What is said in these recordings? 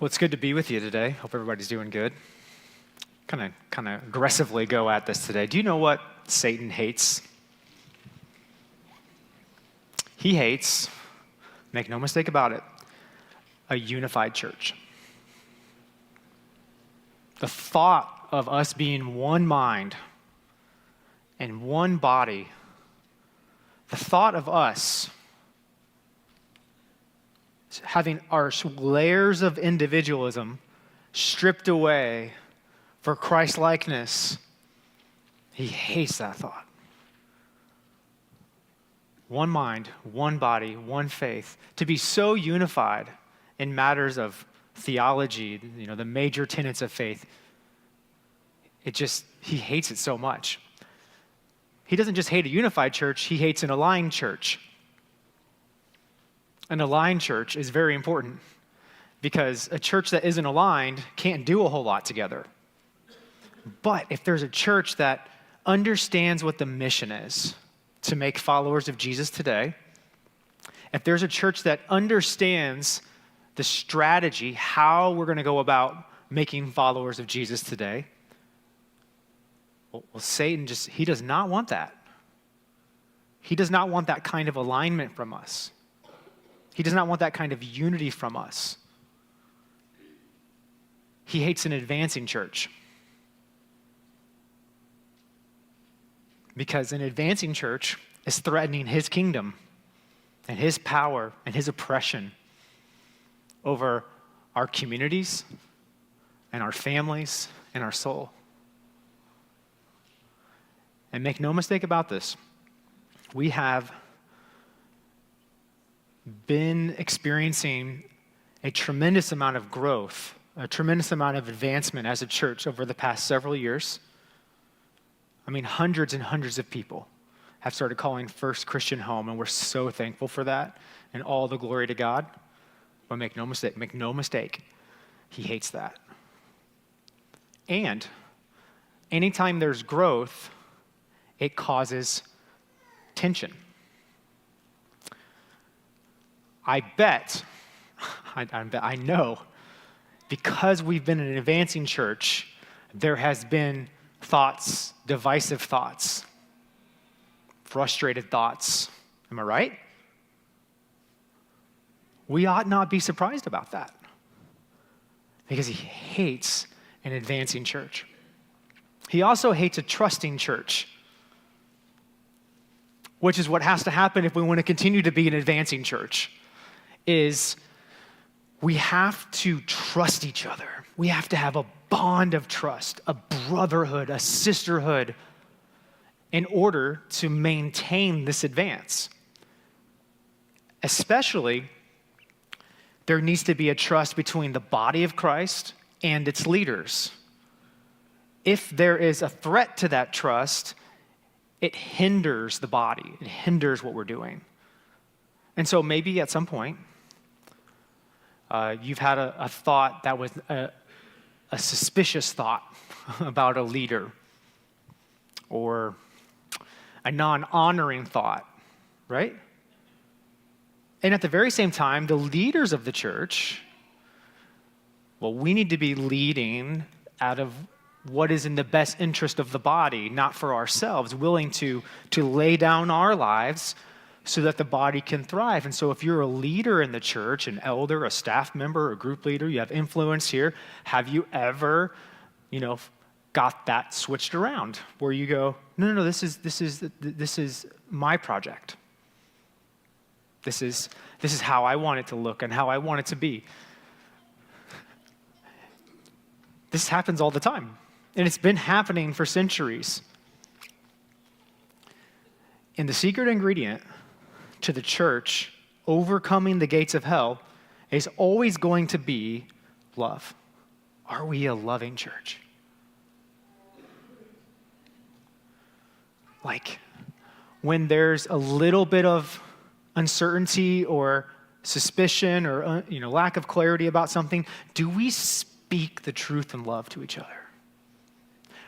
Well, it's good to be with you today. Hope everybody's doing good. Kind of aggressively go at this today. Do you know what Satan hates? He hates, make no mistake about it, a unified church. The thought of us being one mind and one body, the thought of us having our layers of individualism stripped away for Christ-likeness, he hates that thought. One mind, one body, one faith. To be so unified in matters of theology, the major tenets of faith, he hates it so much. He doesn't just hate a unified church, he hates an aligned church. An aligned church is very important because a church that isn't aligned can't do a whole lot together. But if there's a church that understands what the mission is to make followers of Jesus today, if there's a church that understands the strategy, how we're going to go about making followers of Jesus today, well, Satan he does not want that. He does not want that kind of alignment from us. He does not want that kind of unity from us. He hates an advancing church. Because an advancing church is threatening his kingdom and his power and his oppression over our communities and our families and our soul. And make no mistake about this, we have been experiencing a tremendous amount of growth, a tremendous amount of advancement as a church over the past several years. I mean, hundreds and hundreds of people have started calling First Christian home, and we're so thankful for that, and all the glory to God. But make no mistake, he hates that. And anytime there's growth, it causes tension. I know, because we've been an advancing church, there has been thoughts, divisive thoughts, frustrated thoughts. Am I right? We ought not be surprised about that because he hates an advancing church. He also hates a trusting church, which is what has to happen if we want to continue to be an advancing church, is we have to trust each other. We have to have a bond of trust, a brotherhood, a sisterhood, in order to maintain this advance. Especially, there needs to be a trust between the body of Christ and its leaders. If there is a threat to that trust, it hinders the body. It hinders what we're doing. And so maybe at some point, you've had a thought that was a suspicious thought about a leader, or a non-honoring thought, right? And at the very same time, the leaders of the church, well, we need to be leading out of what is in the best interest of the body, not for ourselves, willing to lay down our lives so that the body can thrive. And so if you're a leader in the church, an elder, a staff member, a group leader, you have influence here, have you ever, got that switched around where you go, no, this is my project. This is how I want it to look and how I want it to be. This happens all the time, and it's been happening for centuries. And the secret ingredient to the church overcoming the gates of hell is always going to be love. Are we a loving church? Like, when there's a little bit of uncertainty or suspicion or lack of clarity about something, do we speak the truth in love to each other?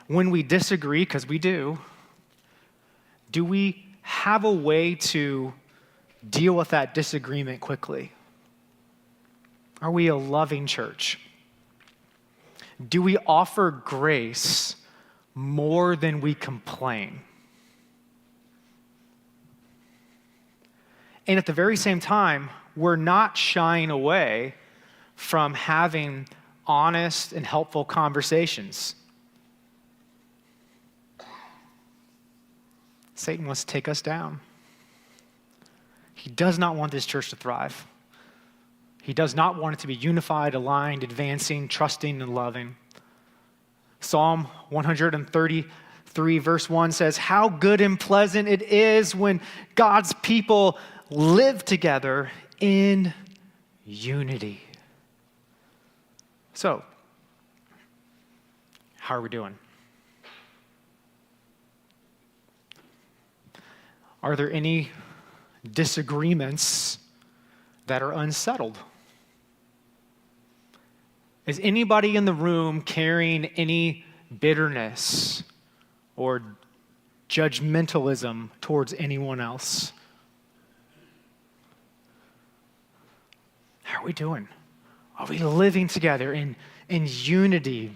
When we disagree, because we do we have a way to deal with that disagreement quickly? Are we a loving church? Do we offer grace more than we complain? And at the very same time, we're not shying away from having honest and helpful conversations. Satan wants to take us down. He does not want this church to thrive. He does not want it to be unified, aligned, advancing, trusting, and loving. Psalm 133 verse 1 says, "How good and pleasant it is when God's people live together in unity." So, how are we doing? Are there any disagreements that are unsettled? Is anybody in the room carrying any bitterness or judgmentalism towards anyone else? How are we doing? Are we living together in unity?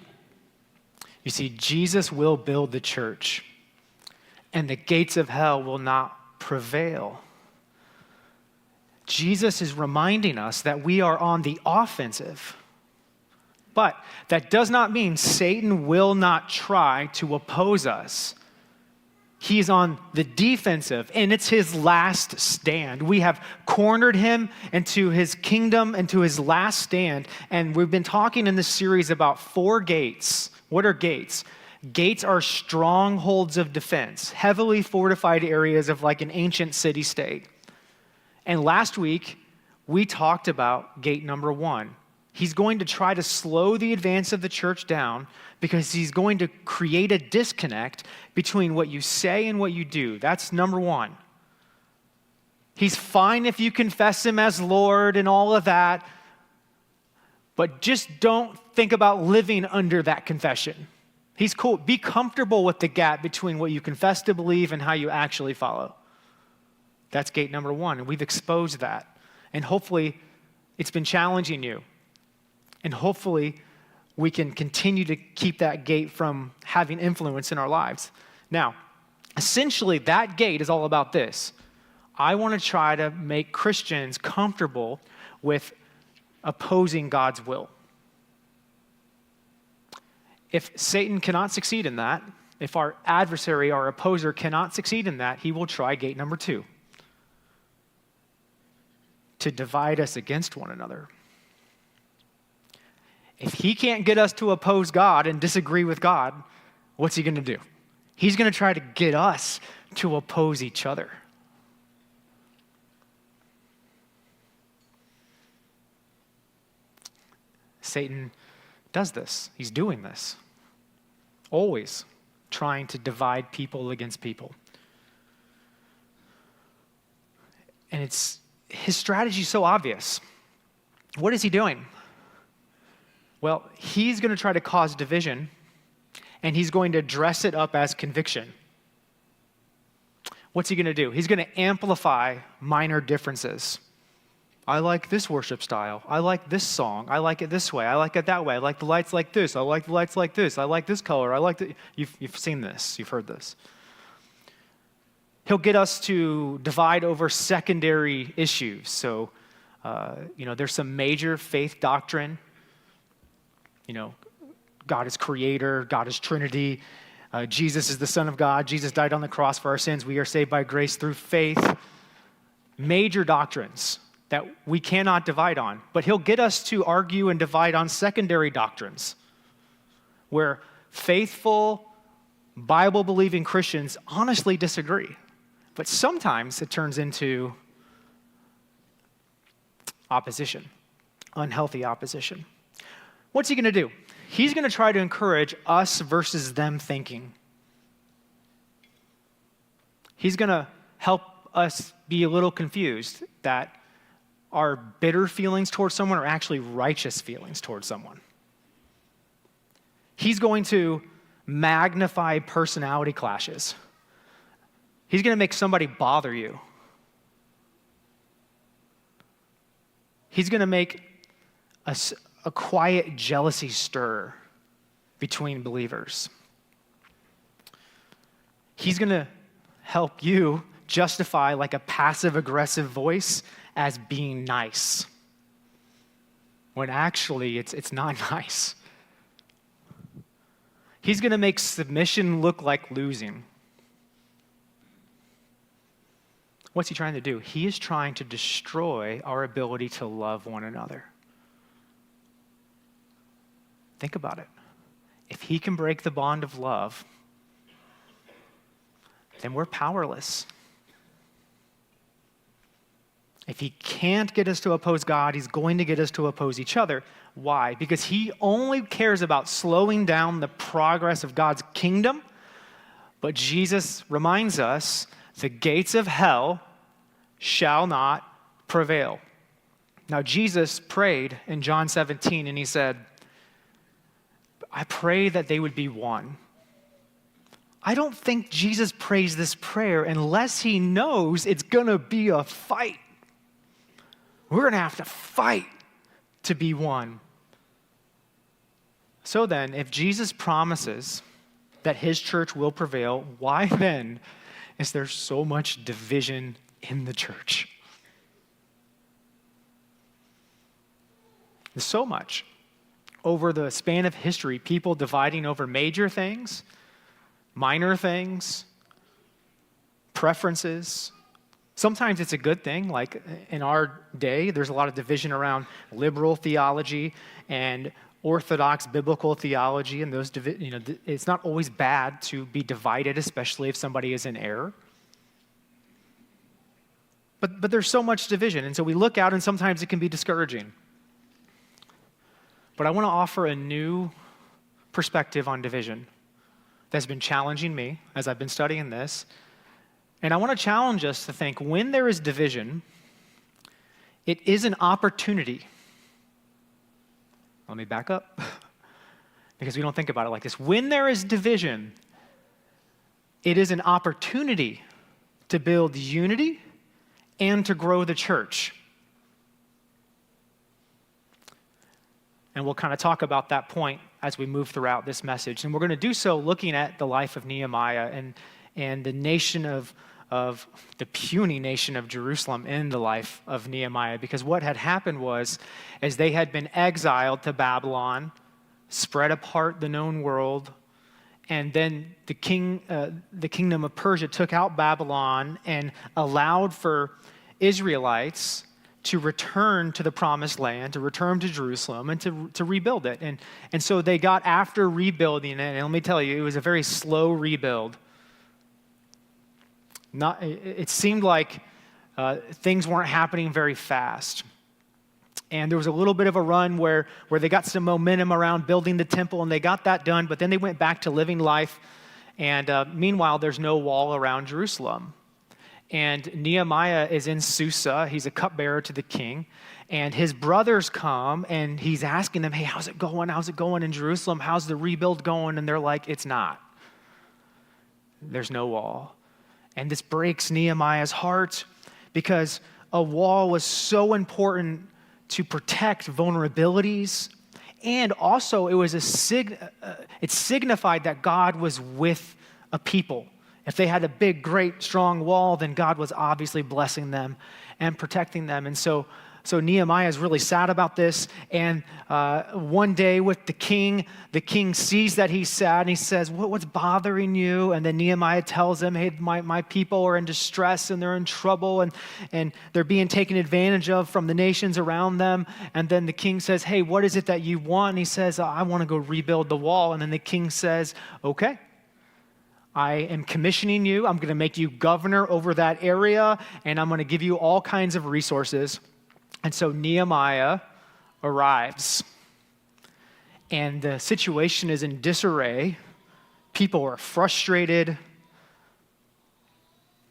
You see, Jesus will build the church, and the gates of hell will not prevail. Jesus is reminding us that we are on the offensive. But that does not mean Satan will not try to oppose us. He's on the defensive, and it's his last stand. We have cornered him into his kingdom, into his last stand, and we've been talking in this series about 4 gates. What are gates? Gates are strongholds of defense, heavily fortified areas of like an ancient city-state. And last week, we talked about gate number 1. He's going to try to slow the advance of the church down because he's going to create a disconnect between what you say and what you do. That's number 1. He's fine if you confess him as Lord and all of that, but just don't think about living under that confession. He's cool. Be comfortable with the gap between what you confess to believe and how you actually follow. That's gate number 1, and we've exposed that. And hopefully, it's been challenging you. And hopefully, we can continue to keep that gate from having influence in our lives. Now, essentially, that gate is all about this. I want to try to make Christians comfortable with opposing God's will. If Satan cannot succeed in that, if our adversary, our opposer cannot succeed in that, he will try gate number 2, to divide us against one another. If he can't get us to oppose God and disagree with God, what's he going to do? He's going to try to get us to oppose each other. Satan does this. He's doing this. Always trying to divide people against people. And his strategy is so obvious. What is he doing? Well, he's going to try to cause division, and he's going to dress it up as conviction. What's he going to do? He's going to amplify minor differences. I like this worship style. I like this song. I like it this way. I like it that way. I like the lights like this. I like the lights like this. I like this color. I like the... You've seen this. You've heard this. He'll get us to divide over secondary issues. So, there's some major faith doctrine. God is creator, God is Trinity, Jesus is the Son of God, Jesus died on the cross for our sins, we are saved by grace through faith. Major doctrines that we cannot divide on. But he'll get us to argue and divide on secondary doctrines where faithful, Bible-believing Christians honestly disagree. But sometimes it turns into opposition, unhealthy opposition. What's he going to do? He's going to try to encourage us versus them thinking. He's going to help us be a little confused that our bitter feelings towards someone are actually righteous feelings towards someone. He's going to magnify personality clashes. He's going to make somebody bother you. He's going to make a quiet jealousy stir between believers. He's going to help you justify like a passive-aggressive voice as being nice, when actually it's not nice. He's going to make submission look like losing. What's he trying to do? He is trying to destroy our ability to love one another. Think about it. If he can break the bond of love, then we're powerless. If he can't get us to oppose God, he's going to get us to oppose each other. Why? Because he only cares about slowing down the progress of God's kingdom. But Jesus reminds us, the gates of hell shall not prevail. Now, Jesus prayed in John 17, and he said, I pray that they would be one. I don't think Jesus prays this prayer unless he knows it's going to be a fight. We're going to have to fight to be one. So then, if Jesus promises that his church will prevail, why then is there so much division in the church? There's so much. Over the span of history, people dividing over major things, minor things, preferences. Sometimes it's a good thing, like in our day, there's a lot of division around liberal theology and orthodox biblical theology, and those, it's not always bad to be divided, especially if somebody is in error. But there's so much division, and so we look out, and sometimes it can be discouraging. But I want to offer a new perspective on division that's been challenging me as I've been studying this. And I want to challenge us to think, when there is division, it is an opportunity. Let me back up, because we don't think about it like this. When there is division, it is an opportunity to build unity and to grow the church. And we'll kind of talk about that point as we move throughout this message. And we're going to do so looking at the life of Nehemiah and the nation of the puny nation of Jerusalem in the life of Nehemiah. Because what had happened was, as they had been exiled to Babylon, spread apart the known world, and then the kingdom of Persia took out Babylon and allowed for Israelites to return to the promised land, to return to Jerusalem, and to rebuild it. And so they got after rebuilding it, and let me tell you, it was a very slow rebuild. It seemed like things weren't happening very fast. And there was a little bit of a run where they got some momentum around building the temple, and they got that done, but then they went back to living life. And meanwhile, there's no wall around Jerusalem. And Nehemiah is in Susa. He's a cupbearer to the king. And his brothers come, and he's asking them, hey, how's it going? How's it going in Jerusalem? How's the rebuild going? And they're like, it's not. There's no wall. And this breaks Nehemiah's heart, because a wall was so important to protect vulnerabilities. And also, it signified that God was with a people. If they had a big, great, strong wall, then God was obviously blessing them and protecting them. And so Nehemiah is really sad about this. And one day with the king sees that he's sad, and he says, what's bothering you? And then Nehemiah tells him, hey, my people are in distress, and they're in trouble, and they're being taken advantage of from the nations around them. And then the king says, hey, what is it that you want? And he says, I want to go rebuild the wall. And then the king says, okay. I am commissioning you. I'm going to make you governor over that area, and I'm going to give you all kinds of resources. And so Nehemiah arrives, and the situation is in disarray. People are frustrated.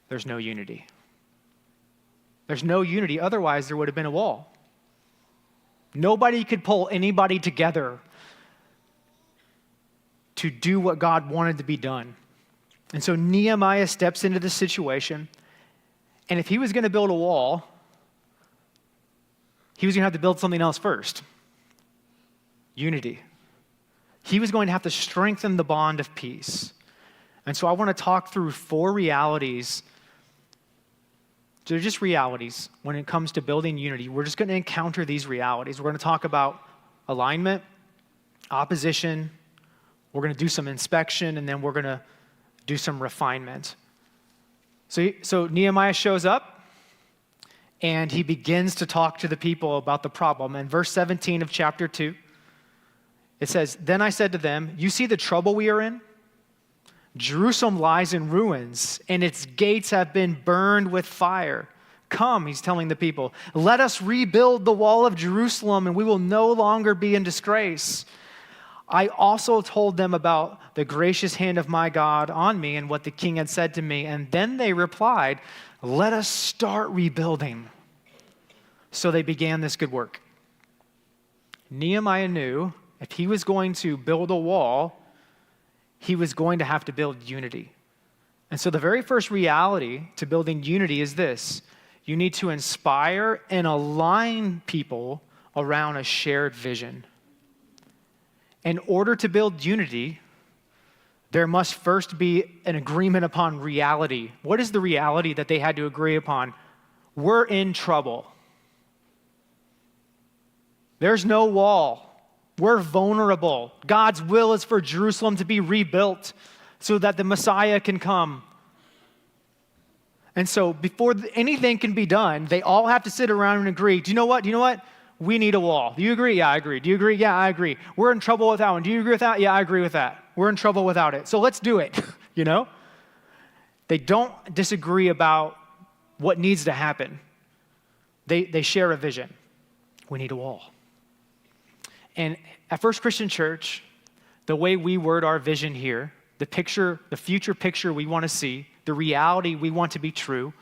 There's no unity. There's no unity. Otherwise, there would have been a wall. Nobody could pull anybody together to do what God wanted to be done. And so Nehemiah steps into the situation, and if he was going to build a wall, he was going to have to build something else first. unity. He was going to have to strengthen the bond of peace. And so I want to talk through 4 realities. They're just realities when it comes to building unity. We're just going to encounter these realities. We're going to talk about alignment, opposition, we're going to do some inspection, and then we're going to do some refinement. So Nehemiah shows up, and he begins to talk to the people about the problem. In verse 17 of chapter 2, it says, "Then I said to them, you see the trouble we are in? Jerusalem lies in ruins, and its gates have been burned with fire. Come," he's telling the people, "let us rebuild the wall of Jerusalem, and we will no longer be in disgrace." I also told them about the gracious hand of my God on me and what the king had said to me. And then they replied, "Let us start rebuilding." So they began this good work. Nehemiah knew if he was going to build a wall, he was going to have to build unity. And so the very first reality to building unity is this: you need to inspire and align people around a shared vision. In order to build unity, there must first be an agreement upon reality. What is the reality that they had to agree upon? We're in trouble. There's no wall. We're vulnerable. God's will is for Jerusalem to be rebuilt so that the Messiah can come. And so before anything can be done, they all have to sit around and agree. Do you know what? We need a wall. Do you agree? Yeah, I agree. Do you agree? Yeah, I agree. We're in trouble with that one. Do you agree with that? Yeah, I agree with that. We're in trouble without it. So let's do it, They don't disagree about what needs to happen. They share a vision. We need a wall. And at First Christian Church, the way we word our vision here, the future picture we want to see, the reality we want to be true,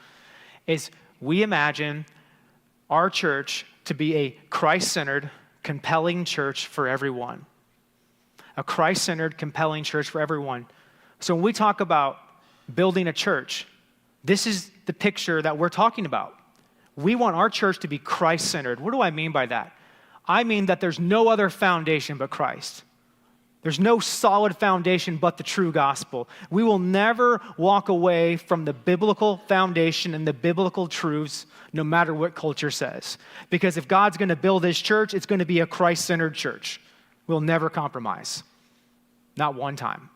is we imagine our church to be a Christ-centered, compelling church for everyone. A Christ-centered, compelling church for everyone. So when we talk about building a church, this is the picture that we're talking about. We want our church to be Christ-centered. What do I mean by that? I mean that there's no other foundation but Christ. There's no solid foundation but the true gospel. We will never walk away from the biblical foundation and the biblical truths, no matter what culture says. Because if God's going to build his church, it's going to be a Christ-centered church. We'll never compromise. Not one time.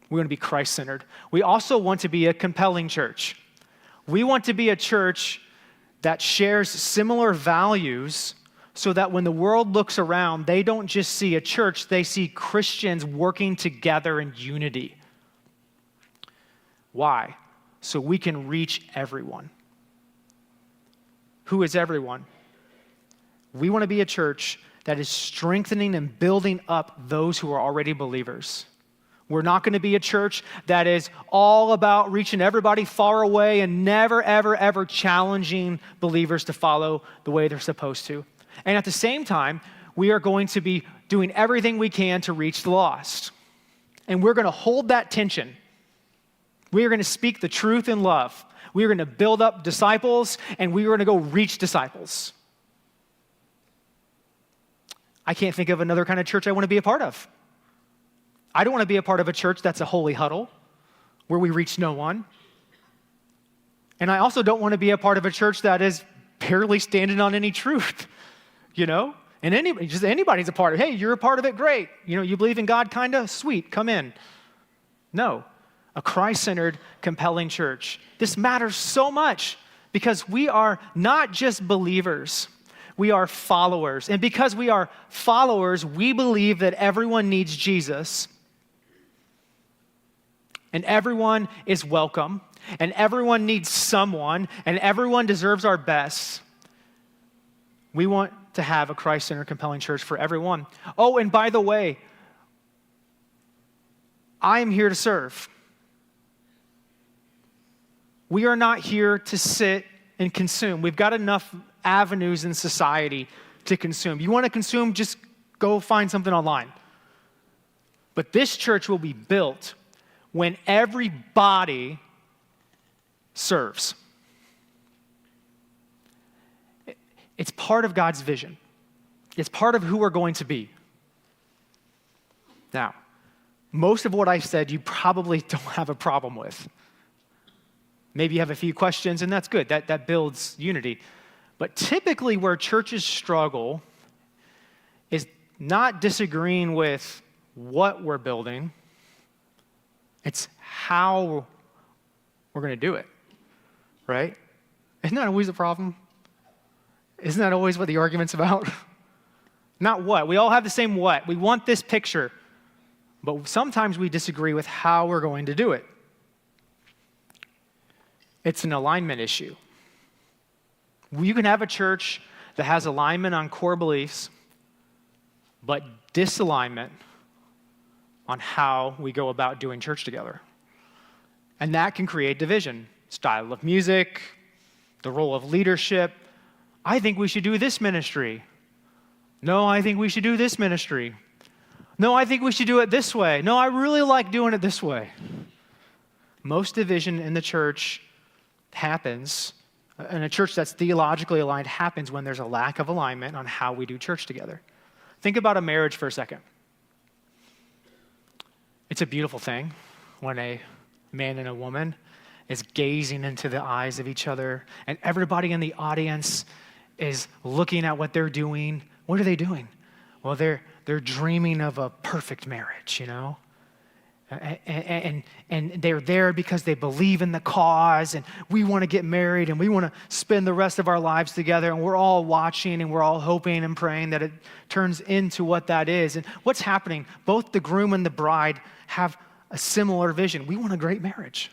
We're going to be Christ-centered. We also want to be a compelling church. We want to be a church that shares similar values so that when the world looks around, they don't just see a church, they see Christians working together in unity. Why? So we can reach everyone. Who is everyone? We want to be a church that is strengthening and building up those who are already believers. We're not going to be a church that is all about reaching everybody far away and never, ever, ever challenging believers to follow the way they're supposed to. And at the same time, we are going to be doing everything we can to reach the lost. And we're going to hold that tension. We are going to speak the truth in love. We are going to build up disciples, and we are going to go reach disciples. I can't think of another kind of church I want to be a part of. I don't want to be a part of a church that's a holy huddle where we reach no one. And I also don't want to be a part of a church that is barely standing on any truth. And anybody's a part of it. Hey, you're a part of it, great. You believe in God, kinda? Sweet, come in. No, a Christ-centered, compelling church. This matters so much because we are not just believers, we are followers. And because we are followers, we believe that everyone needs Jesus. And everyone is welcome. And everyone needs someone. And everyone deserves our best. We want to have a Christ-centered, compelling church for everyone. Oh, and by the way, I am here to serve. We are not here to sit and consume. We've got enough avenues in society to consume. You want to consume, just go find something online. But this church will be built when everybody serves. It's part of God's vision. It's part of who we're going to be. Now, most of what I said you probably don't have a problem with. Maybe you have a few questions, and that's good. That builds unity. But typically where churches struggle is not disagreeing with what we're building. It's how we're going to do it, right? Isn't that always a problem? Isn't that always what the argument's about? Not what. We all have the same what. We want this picture. But sometimes we disagree with how we're going to do it. It's an alignment issue. You can have a church that has alignment on core beliefs, but disalignment on how we go about doing church together. And that can create division. Style of music, the role of leadership. I think we should do this ministry. No, I think we should do this ministry. No, I think we should do it this way. No, I really like doing it this way. Most division in the church happens, in a church that's theologically aligned, happens when there's a lack of alignment on how we do church together. Think about a marriage for a second. It's a beautiful thing when a man and a woman is gazing into the eyes of each other, and everybody in the audience is looking at what they're doing. What are they doing? Well, they're dreaming of a perfect marriage, you know? And they're there because they believe in the cause, and we want to get married, and we want to spend the rest of our lives together, and we're all watching, and we're all hoping and praying that it turns into what that is. And what's happening? Both the groom and the bride have a similar vision. We want a great marriage.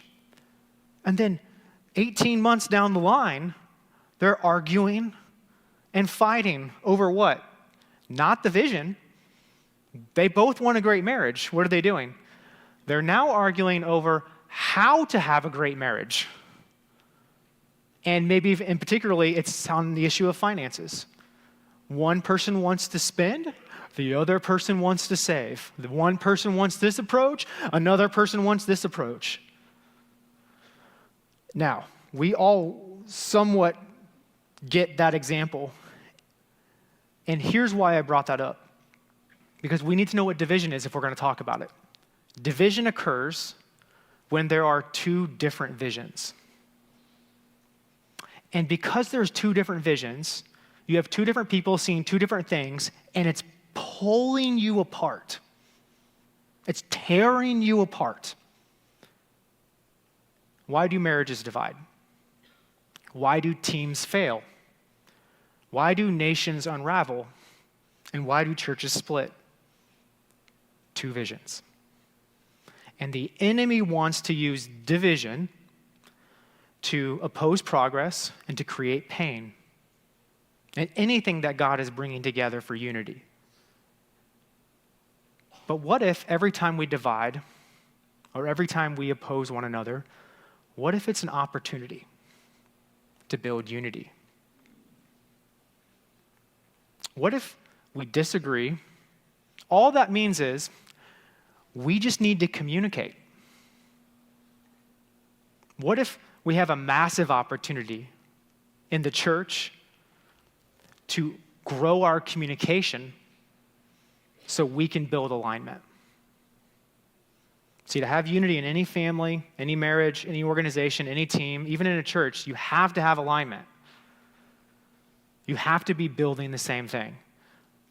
And then 18 months down the line, they're arguing and fighting over what? Not the vision. They both want a great marriage. What are they doing? They're now arguing over how to have a great marriage. And maybe, and particularly, it's on the issue of finances. One person wants to spend, the other person wants to save. The one person wants this approach, another person wants this approach. Now, we all somewhat get that example. And here's why I brought that up. Because we need to know what division is if we're going to talk about it. Division occurs when there are two different visions. And because there's two different visions, you have two different people seeing two different things, and it's pulling you apart. It's tearing you apart. Why do marriages divide? Why do teams fail? Why do nations unravel? And why do churches split? Two visions. And the enemy wants to use division to oppose progress and to create pain and anything that God is bringing together for unity. But what if every time we divide or every time we oppose one another, what if it's an opportunity to build unity? What if we disagree? All that means is we just need to communicate. What if we have a massive opportunity in the church to grow our communication so we can build alignment? See, to have unity in any family, any marriage, any organization, any team, even in a church, you have to have alignment. You have to be building the same thing.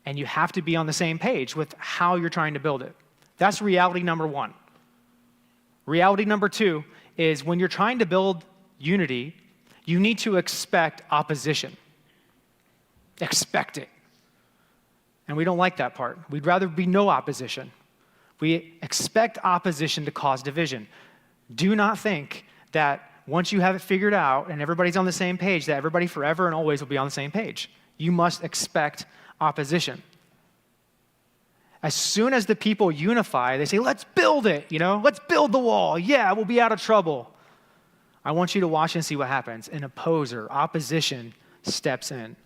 And you have to be on the same page with how you're trying to build it. That's reality number one. Reality number two is when you're trying to build unity, you need to expect opposition. Expect it. And we don't like that part. We'd rather be no opposition. We expect opposition to cause division. Do not think that once you have it figured out and everybody's on the same page, that everybody forever and always will be on the same page. You must expect opposition. As soon as the people unify, they say, let's build it, let's build the wall. Yeah, we'll be out of trouble. I want you to watch and see what happens. An opposer, opposition, steps in.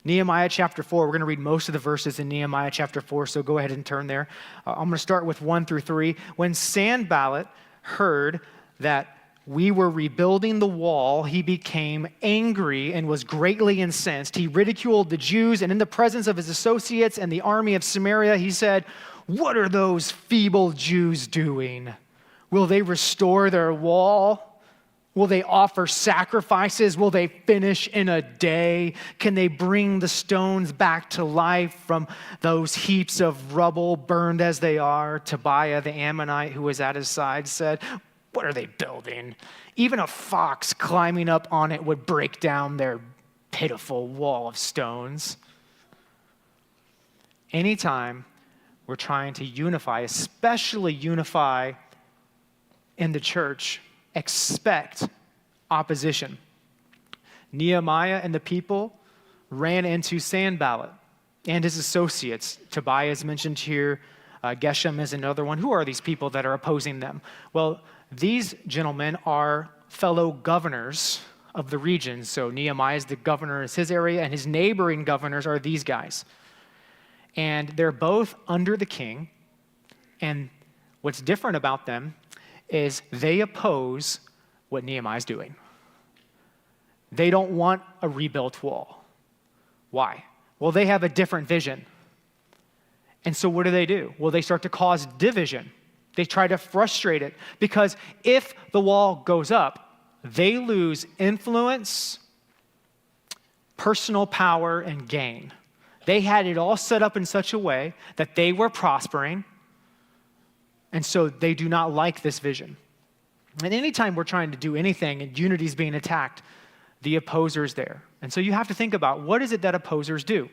Nehemiah chapter 4, we're going to read most of the verses in Nehemiah chapter 4, so go ahead and turn there. I'm going to start with 1 through 3. When Sanballat heard that we were rebuilding the wall, he became angry and was greatly incensed. He ridiculed the Jews, and in the presence of his associates and the army of Samaria, he said, What are those feeble Jews doing? Will they restore their wall? Will they offer sacrifices? Will they finish in a day? Can they bring the stones back to life from those heaps of rubble burned as they are? Tobiah the Ammonite, who was at his side, said, what are they building? Even a fox climbing up on it would break down their pitiful wall of stones. Anytime we're trying to unify, especially unify in the church, expect opposition. Nehemiah and the people ran into Sanballat and his associates. Tobiah is mentioned here. Geshem is another one. Who are these people that are opposing them? Well, these gentlemen are fellow governors of the region. So Nehemiah is the governor of his area, and his neighboring governors are these guys. And they're both under the king. And what's different about them is they oppose what Nehemiah's doing. They don't want a rebuilt wall. Why? Well, they have a different vision. And so what do? Well, they start to cause division. They try to frustrate it, because if the wall goes up, they lose influence, personal power, and gain. They had it all set up in such a way that they were prospering, and so they do not like this vision. And anytime we're trying to do anything and unity is being attacked, the opposer's there. And so you have to think about, what is it that opposers do?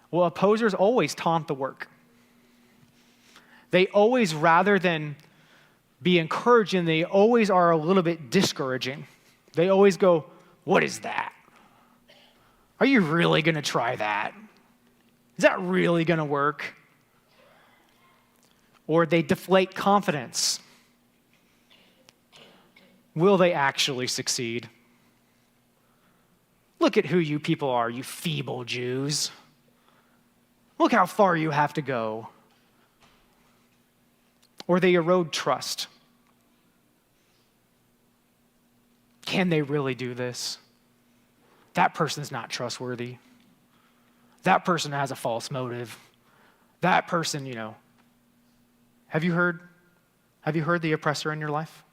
Well, opposers always taunt the work. They always, rather than be encouraging, they always are a little bit discouraging. They always go, what is that? Are you really going to try that? Is that really going to work? Or they deflate confidence. Will they actually succeed? Look at who you people are, you feeble Jews. Look how far you have to go. Or they erode trust. Can they really do this? That person's not trustworthy. That person has a false motive. That person, Have you heard the oppressor in your life?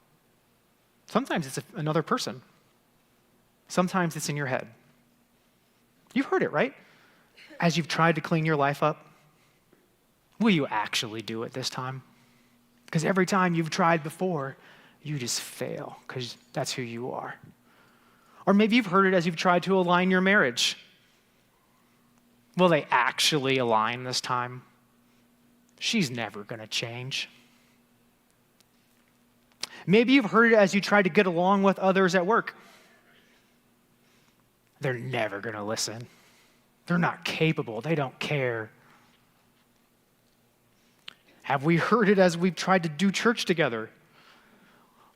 Sometimes it's another person. Sometimes it's in your head. You've heard it, right? As you've tried to clean your life up, will you actually do it this time? Because every time you've tried before, you just fail, because that's who you are. Or maybe you've heard it as you've tried to align your marriage. Will they actually align this time? She's never going to change. Maybe you've heard it as you try to get along with others at work. They're never going to listen. They're not capable. They don't care. Have we heard it as we've tried to do church together?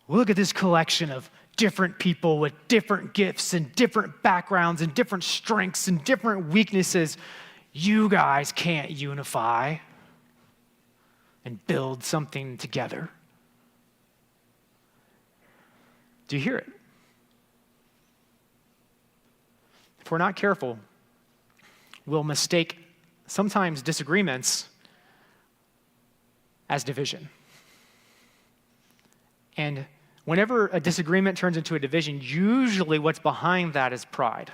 Look at this collection of different people with different gifts and different backgrounds and different strengths and different weaknesses. You guys can't unify and build something together. Do you hear it? If we're not careful, we'll mistake sometimes disagreements as division. And whenever a disagreement turns into a division, usually what's behind that is pride.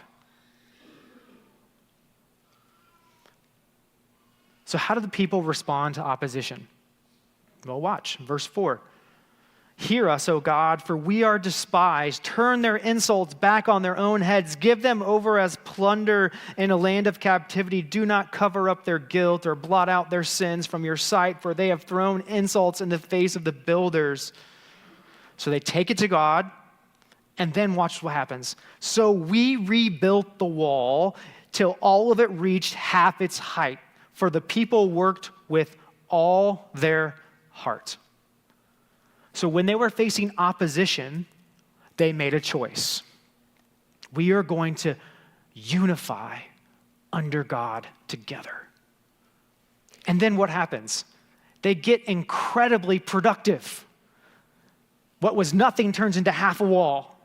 So how do the people respond to opposition? Well, watch, verse 4. Hear us, O God, for we are despised. Turn their insults back on their own heads. Give them over as plunder in a land of captivity. Do not cover up their guilt or blot out their sins from your sight, for they have thrown insults in the face of the builders. So they take it to God, and then watch what happens. So we rebuilt the wall till all of it reached half its height, for the people worked with all their heart. So when they were facing opposition, they made a choice. We are going to unify under God together. And then what happens? They get incredibly productive. What was nothing turns into half a wall.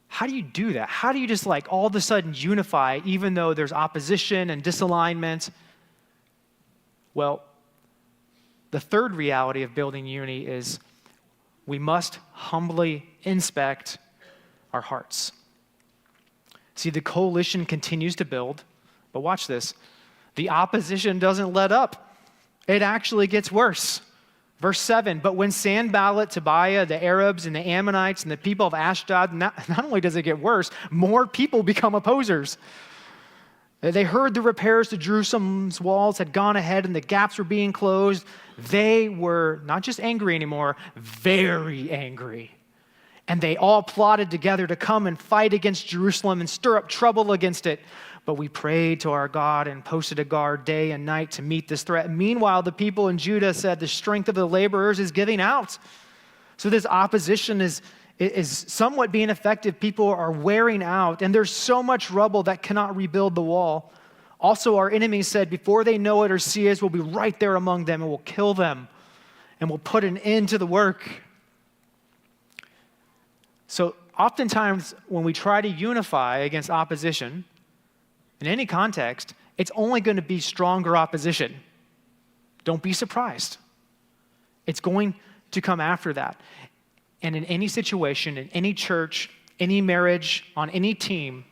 How do you do that? How do you just all of a sudden unify even though there's opposition and disalignment? Well, the third reality of building unity is we must humbly inspect our hearts. See, the coalition continues to build, but watch this. The opposition doesn't let up. It actually gets worse. Verse 7, but when Sanballat, Tobiah, the Arabs, and the Ammonites, and the people of Ashdod, not only does it get worse, more people become opposers. They heard the repairs to Jerusalem's walls had gone ahead and the gaps were being closed. They were not just angry anymore, very angry. And they all plotted together to come and fight against Jerusalem and stir up trouble against it. But we prayed to our God and posted a guard day and night to meet this threat. Meanwhile, the people in Judah said the strength of the laborers is giving out. So this opposition is somewhat being effective. People are wearing out, and there's so much rubble that cannot rebuild the wall. Also, our enemies said, before they know it or see us, we'll be right there among them, and we'll kill them, and we'll put an end to the work. So oftentimes, when we try to unify against opposition, in any context, it's only going to be stronger opposition. Don't be surprised. It's going to come after that. And in any situation, in any church, any marriage, on any team,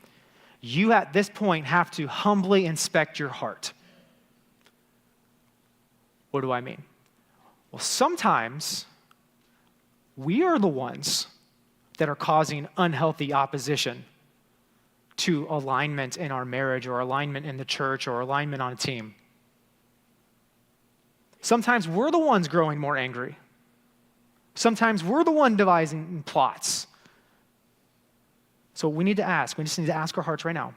you at this point have to humbly inspect your heart. What do I mean? Well, sometimes we are the ones that are causing unhealthy opposition to alignment in our marriage or alignment in the church or alignment on a team. Sometimes we're the ones growing more angry. Sometimes we're the one devising plots. So we need to ask. We just need to ask our hearts right now.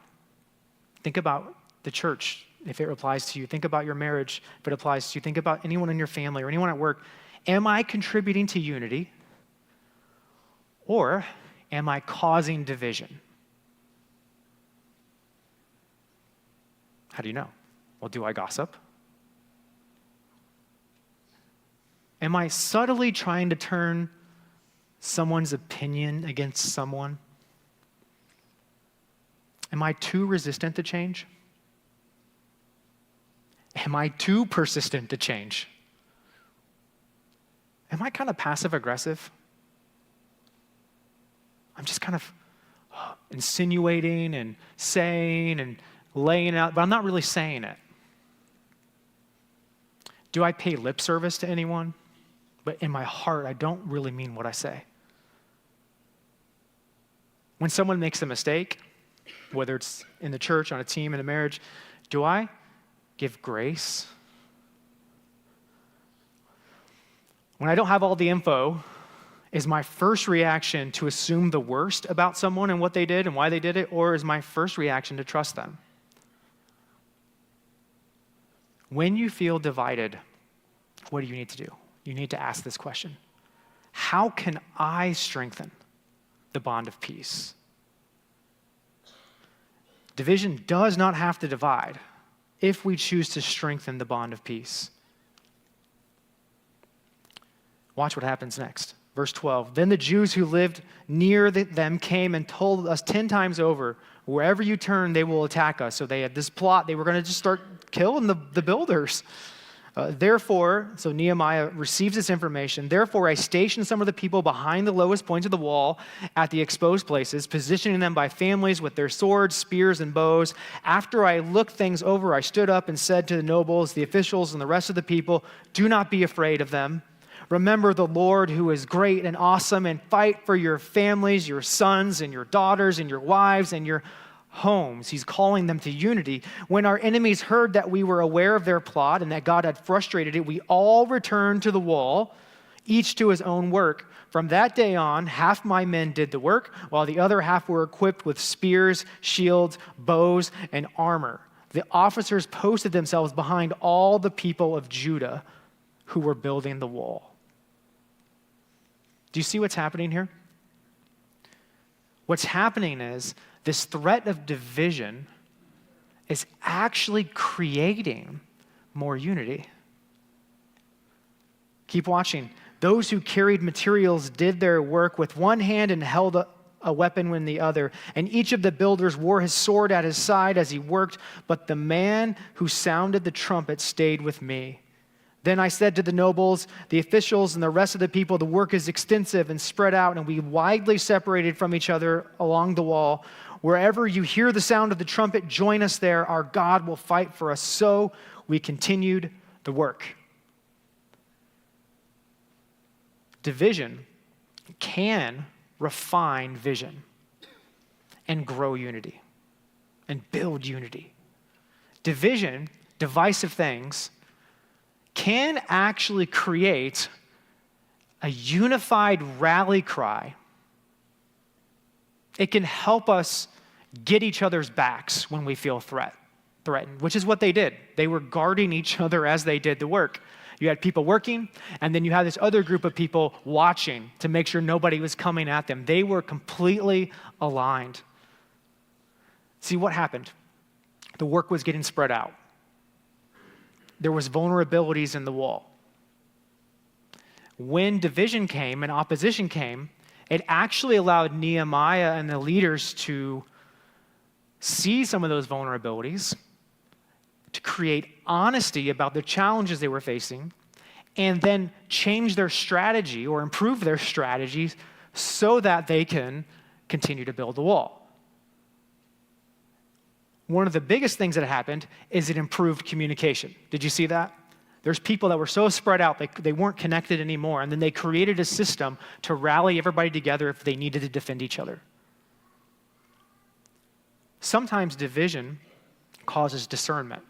Think about the church, if it applies to you. Think about your marriage, if it applies to you. Think about anyone in your family or anyone at work. Am I contributing to unity? Or am I causing division? How do you know? Well, do I gossip? Am I subtly trying to turn someone's opinion against someone? Am I too resistant to change? Am I too persistent to change? Am I kind of passive-aggressive? I'm just kind of insinuating and saying and laying out, but I'm not really saying it. Do I pay lip service to anyone? But in my heart, I don't really mean what I say. When someone makes a mistake, whether it's in the church, on a team, in a marriage, do I give grace? When I don't have all the info, is my first reaction to assume the worst about someone and what they did and why they did it, or is my first reaction to trust them? When you feel divided, what do you need to do? You need to ask this question. How can I strengthen the bond of peace? Division does not have to divide if we choose to strengthen the bond of peace. Watch what happens next. Verse 12, then the Jews who lived near them came and told us 10 times over, wherever you turn, they will attack us. So they had this plot. They were going to just start killing the builders. Therefore, so Nehemiah receives this information. Therefore, I stationed some of the people behind the lowest points of the wall at the exposed places, positioning them by families with their swords, spears, and bows. After I looked things over, I stood up and said to the nobles, the officials, and the rest of the people, do not be afraid of them. Remember the Lord who is great and awesome, and fight for your families, your sons and your daughters and your wives and your homes. He's calling them to unity. When our enemies heard that we were aware of their plot and that God had frustrated it, we all returned to the wall, each to his own work. From that day on, half my men did the work, while the other half were equipped with spears, shields, bows, and armor. The officers posted themselves behind all the people of Judah who were building the wall. Do you see what's happening here? What's happening is this threat of division is actually creating more unity. Keep watching. Those who carried materials did their work with one hand and held a weapon with the other. And each of the builders wore his sword at his side as he worked. But the man who sounded the trumpet stayed with me. Then I said to the nobles, the officials, and the rest of the people, the work is extensive and spread out, and we widely separated from each other along the wall. Wherever you hear the sound of the trumpet, join us there. Our God will fight for us. So we continued the work. Division can refine vision and grow unity and build unity. Division, divisive things, can actually create a unified rally cry. It can help us get each other's backs when we feel threatened, which is what they did. They were guarding each other as they did the work. You had people working, and then you had this other group of people watching to make sure nobody was coming at them. They were completely aligned. See what happened? The work was getting spread out. There was vulnerabilities in the wall. When division came and opposition came, it actually allowed Nehemiah and the leaders to see some of those vulnerabilities, to create honesty about the challenges they were facing, and then change their strategy or improve their strategies so that they can continue to build the wall. One of the biggest things that happened is it improved communication. Did you see that? There's people that were so spread out, they weren't connected anymore, and then they created a system to rally everybody together if they needed to defend each other. Sometimes division causes discernment.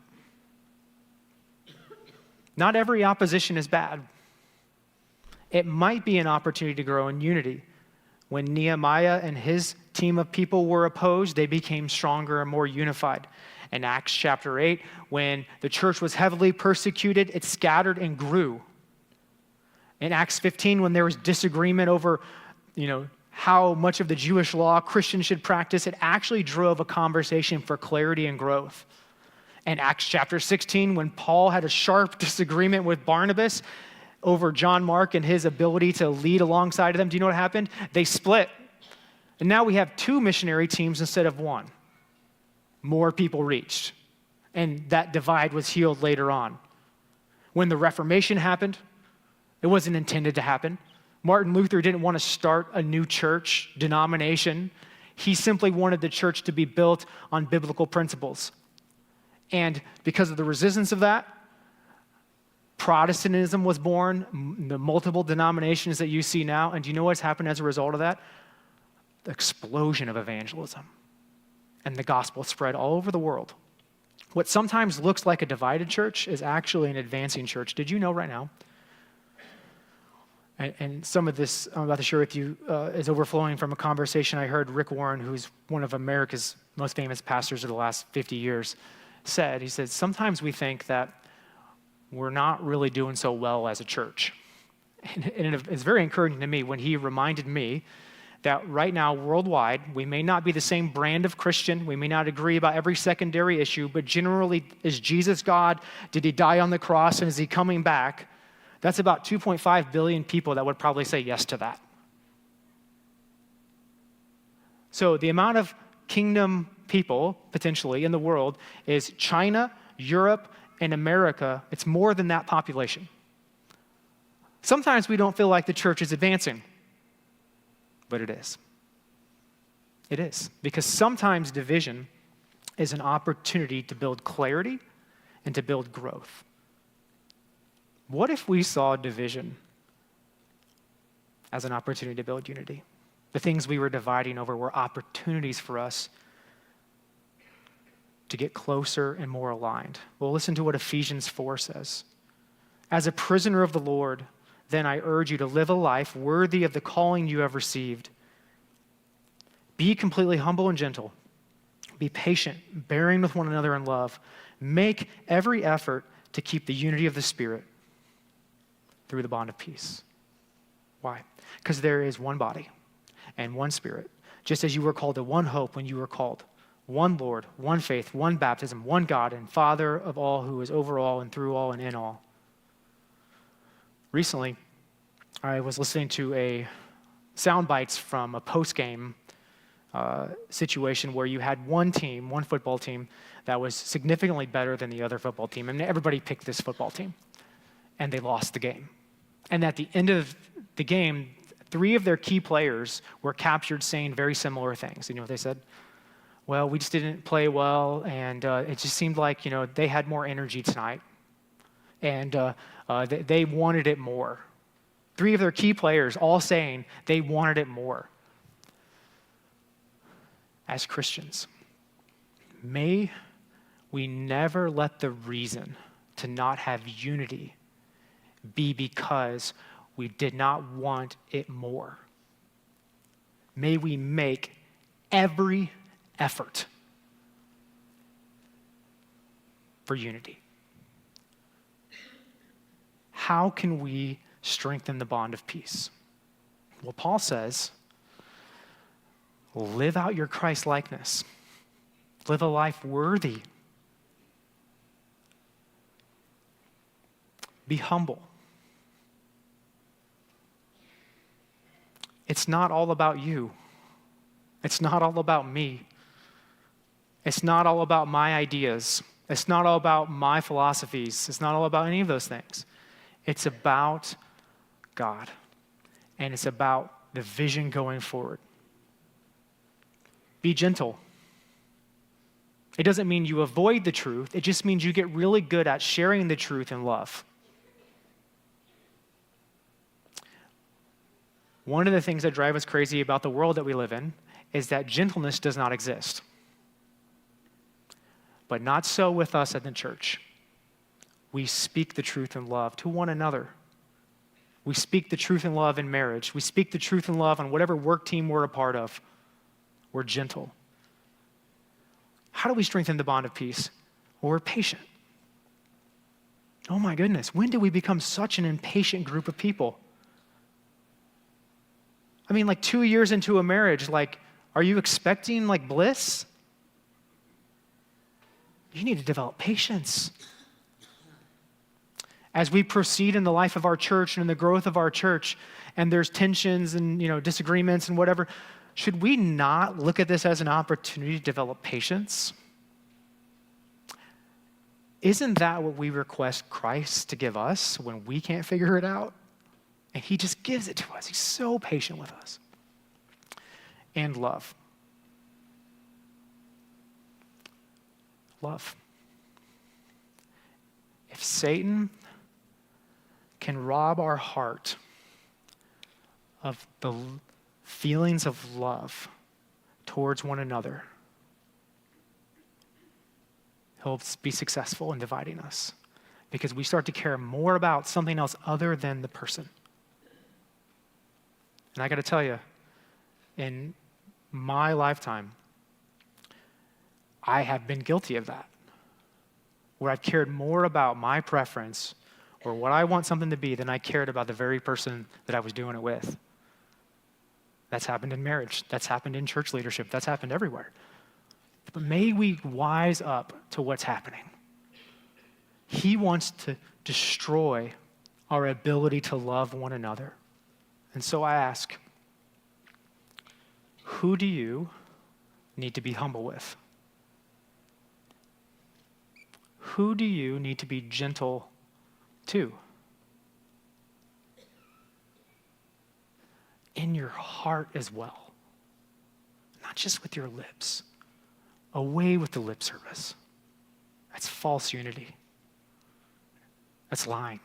Not every opposition is bad. It might be an opportunity to grow in unity. When Nehemiah and his team of people were opposed, they became stronger and more unified. In Acts chapter 8, when the church was heavily persecuted, it scattered and grew. In Acts 15, when there was disagreement over, how much of the Jewish law Christians should practice, it actually drove a conversation for clarity and growth. In Acts chapter 16, when Paul had a sharp disagreement with Barnabas over John Mark and his ability to lead alongside of them, do you know what happened? They split. And now we have 2 missionary teams instead of 1. More people reached. And that divide was healed later on. When the Reformation happened, it wasn't intended to happen. Martin Luther didn't want to start a new church denomination. He simply wanted the church to be built on biblical principles. And because of the resistance of that, Protestantism was born, the multiple denominations that you see now. And do you know what's happened as a result of that? The explosion of evangelism. And the gospel spread all over the world. What sometimes looks like a divided church is actually an advancing church. Did you know right now? And some of this I'm about to share with you is overflowing from a conversation I heard Rick Warren, who's one of America's most famous pastors of the last 50 years, said. He said, sometimes we think that we're not really doing so well as a church. And it's very encouraging to me when he reminded me that right now, worldwide, we may not be the same brand of Christian. We may not agree about every secondary issue, but generally, is Jesus God? Did he die on the cross? And is he coming back? That's about 2.5 billion people that would probably say yes to that. So the amount of kingdom people, potentially, in the world is China, Europe, and America. It's more than that population. Sometimes we don't feel like the church is advancing. But it is. It is. Because sometimes division is an opportunity to build clarity and to build growth. What if we saw division as an opportunity to build unity? The things we were dividing over were opportunities for us to get closer and more aligned. Well, listen to what Ephesians 4 says. As a prisoner of the Lord, then I urge you to live a life worthy of the calling you have received. Be completely humble and gentle. Be patient, bearing with one another in love. Make every effort to keep the unity of the Spirit through the bond of peace. Why? Because there is one body and one Spirit, just as you were called to one hope when you were called. One Lord, one faith, one baptism, one God and Father of all, who is over all and through all and in all. Recently, I was listening to a sound bites from a post-game situation where you had one team, one football team, that was significantly better than the other football team, and everybody picked this football team. and they lost the game. And at the end of the game, 3 of their key players were captured saying very similar things. You know what they said? Well, we just didn't play well, and it just seemed like, they had more energy tonight, and they wanted it more. 3 of their key players all saying they wanted it more. As Christians, may we never let the reason to not have unity be because we did not want it more. May we make every effort for unity. How can we strengthen the bond of peace? Well, Paul says, live out your Christ likeness. Live a life worthy. Be humble. It's not all about you. It's not all about me. It's not all about my ideas. It's not all about my philosophies. It's not all about any of those things. It's about God. And it's about the vision going forward. Be gentle. It doesn't mean you avoid the truth. It just means you get really good at sharing the truth in love. One of the things that drive us crazy about the world that we live in is that gentleness does not exist. But not so with us at the church. We speak the truth in love to one another. We speak the truth in love in marriage. We speak the truth in love on whatever work team we're a part of. We're gentle. How do we strengthen the bond of peace? Well, we're patient. Oh my goodness, when did we become such an impatient group of people? I mean, 2 years into a marriage, are you expecting bliss? You need to develop patience. As we proceed in the life of our church and in the growth of our church, and there's tensions and disagreements and whatever, should we not look at this as an opportunity to develop patience? Isn't that what we request Christ to give us when we can't figure it out? And he just gives it to us. He's so patient with us. And love. Love. If Satan can rob our heart of the feelings of love towards one another, he'll be successful in dividing us because we start to care more about something else other than the person. And I got to tell you, in my lifetime, I have been guilty of that, where I've cared more about my preference or what I want something to be than I cared about the very person that I was doing it with. That's happened in marriage. That's happened in church leadership. That's happened everywhere. But may we wise up to what's happening. He wants to destroy our ability to love one another. And so I ask, who do you need to be humble with? Who do you need to be gentle to? In your heart as well. Not just with your lips. Away with the lip service. That's false unity. That's lying.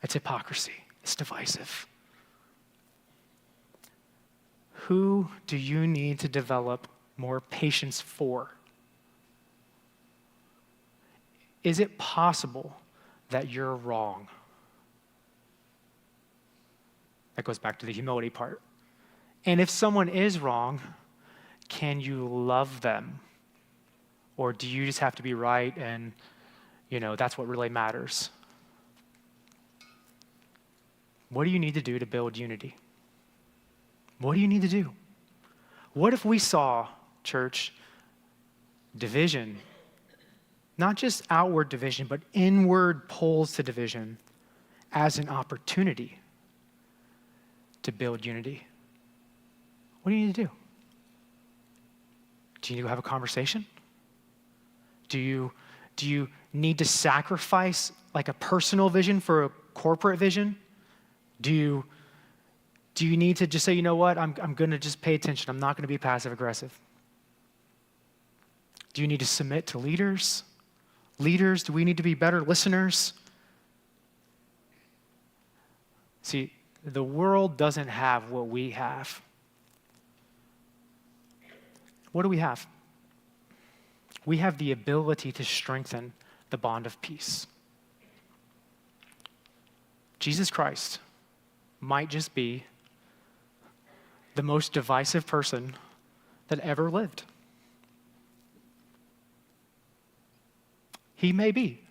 That's hypocrisy. It's divisive. Who do you need to develop more patience for? Is it possible that you're wrong? That goes back to the humility part. And if someone is wrong, can you love them? Or do you just have to be right and, that's what really matters? What do you need to do to build unity? What do you need to do? What if we saw, church, division, not just outward division, but inward pulls to division as an opportunity to build unity? What do you need to do? Do you need to have a conversation? Do you need to sacrifice like a personal vision for a corporate vision? Do you need to just say, you know what, I'm going to just pay attention. I'm not going to be passive aggressive. Do you need to submit to leaders? Leaders, do we need to be better listeners? See, the world doesn't have what we have. What do we have? We have the ability to strengthen the bond of peace. Jesus Christ might just be the most divisive person that ever lived. He may be.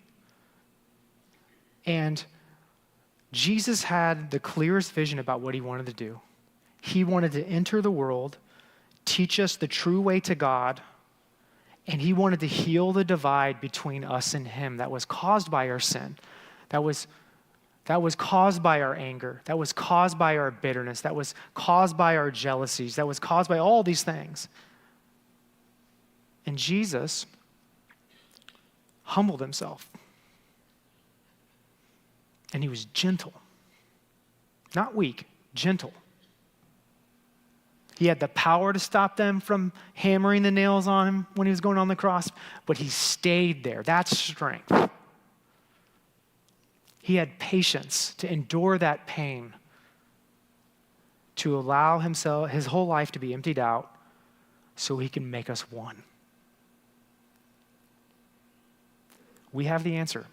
And Jesus had the clearest vision about what he wanted to do. He wanted to enter the world, teach us the true way to God, and he wanted to heal the divide between us and him that was caused by our sin, that was caused by our anger, that was caused by our bitterness, that was caused by our jealousies, that was caused by all these things. And Jesus humbled himself. And he was gentle. Not weak, gentle. He had the power to stop them from hammering the nails on him when he was going on the cross, but he stayed there. That's strength. He had patience to endure that pain, to allow himself, his whole life to be emptied out so he can make us one. We have the answer.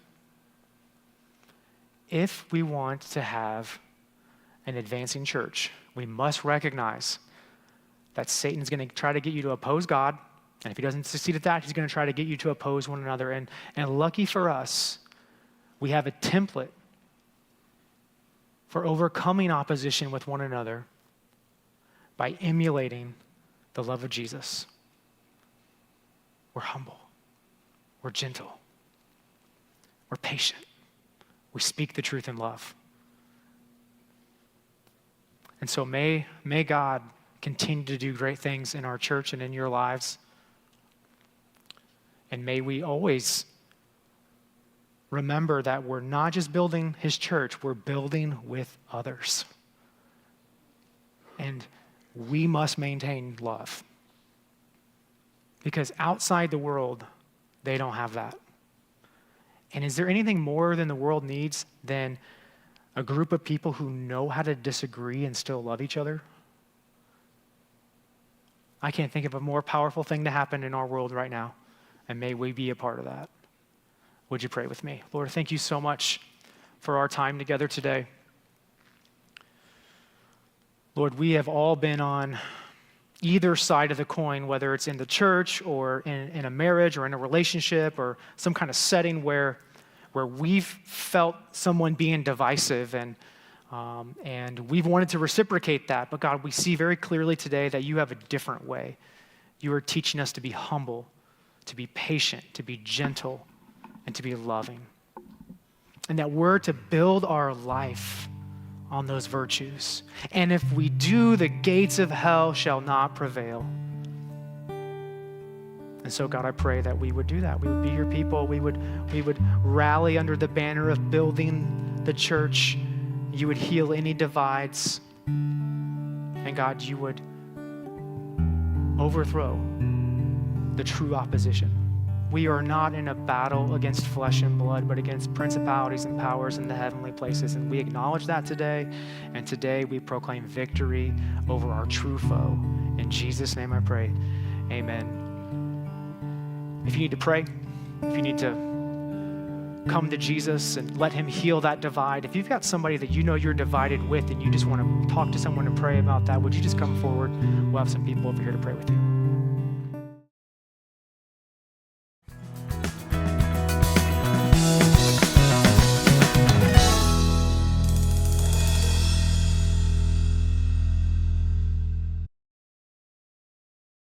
If we want to have an advancing church, we must recognize that Satan's going to try to get you to oppose God. And if he doesn't succeed at that, he's going to try to get you to oppose one another. And lucky for us, we have a template for overcoming opposition with one another by emulating the love of Jesus. We're humble. We're gentle. We're patient. We speak the truth in love. And so may God continue to do great things in our church and in your lives. And may we always remember that we're not just building his church, we're building with others. And we must maintain love. Because outside the world, they don't have that. And is there anything more than the world needs than a group of people who know how to disagree and still love each other? I can't think of a more powerful thing to happen in our world right now, and may we be a part of that. Would you pray with me? Lord, thank you so much for our time together today. Lord, we have all been on either side of the coin, whether it's in the church or in a marriage or in a relationship or some kind of setting where we've felt someone being divisive and we've wanted to reciprocate that. But God, we see very clearly today that you have a different way. You are teaching us to be humble, to be patient, to be gentle, and to be loving. And that we're to build our life on those virtues. And if we do, the gates of hell shall not prevail. And so, God, I pray that we would do that. We would be your people. We would rally under the banner of building the church. You would heal any divides. And God, you would overthrow the true opposition. We are not in a battle against flesh and blood, but against principalities and powers in the heavenly places. And we acknowledge that today. And today we proclaim victory over our true foe. In Jesus' name I pray. Amen. If you need to pray, if you need to come to Jesus and let him heal that divide, if you've got somebody that you know you're divided with and you just want to talk to someone and pray about that, would you just come forward? We'll have some people over here to pray with you.